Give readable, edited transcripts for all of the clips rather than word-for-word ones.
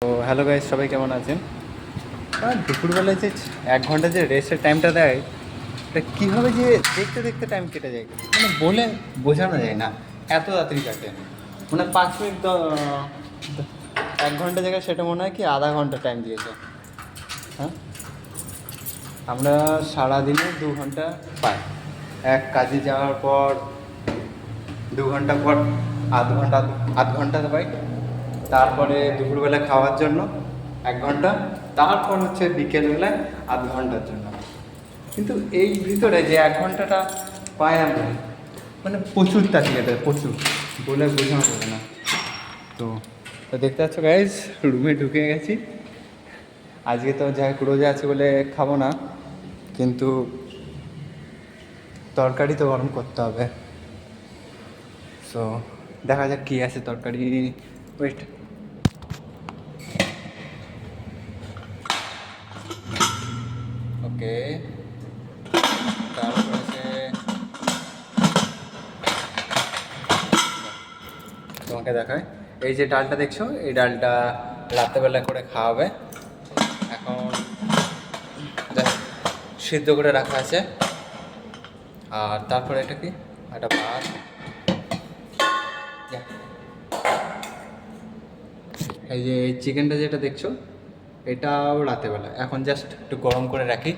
তো hello guys, সবাই কেমন আছেন? দুপুরবেলায় যে 1 ঘন্টা যে রেস্টের টাইমটা দেয়, এটা কীভাবে যে দেখতে দেখতে টাইম কেটে যায় মানে বলে বোঝানো যায় না, এত তাড়াতাড়ি কাটে। মানে 5 মিনিট 1 ঘন্টা জায়গায় সেটা মনে হয় কি আধা ঘন্টা টাইম দিয়েছে। হ্যাঁ, আমরা সারাদিনে 2 ঘন্টা পাই। এক কাজে যাওয়ার পর 2 ঘন্টা পর আধ ঘন্টা পাই। তারপরে দুপুরবেলা খাওয়ার জন্য 1 ঘন্টা, তারপর হচ্ছে বিকেলবেলায় আধ ঘন্টার জন্য। কিন্তু এই ভিতরে যে 1 ঘন্টাটা পাই আমরা, মানে প্রচুর তাড়াতাড়ি কেটে যায়, প্রচুর বলে বোঝানো যাবে না। তো তো দেখতে পাচ্ছ গাইজ, রুমে ঢুকে গেছি। আজকে তো যাই রোজা আছে বলে খাবো না, কিন্তু তরকারি তো গরম করতে হবে। সো দেখা যাক কী আছে তরকারি। ওয়েট, ওকে। তারপর হচ্ছে তোমাকে দেখায়, এই যে ডালটা দেখছো, এই ডালটা রাত্রেবেলা করে খাওয়াবে। এখন সিদ্ধ করে রাখা আছে। আর তারপরে এটা কি, একটা ভাত। এই যে এই চিকেনটা যেটা দেখছো, এটাও রাতেবেলা, এখন জাস্ট একটু গরম করে রাখি।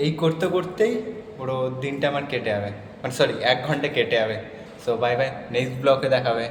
এই করতে করতেই পুরো দিনটা আমার কেটে যাবে, মানে সরি 1 ঘন্টা কেটে যাবে। সো বাই বাই, নেক্সট ব্লগে দেখাবে।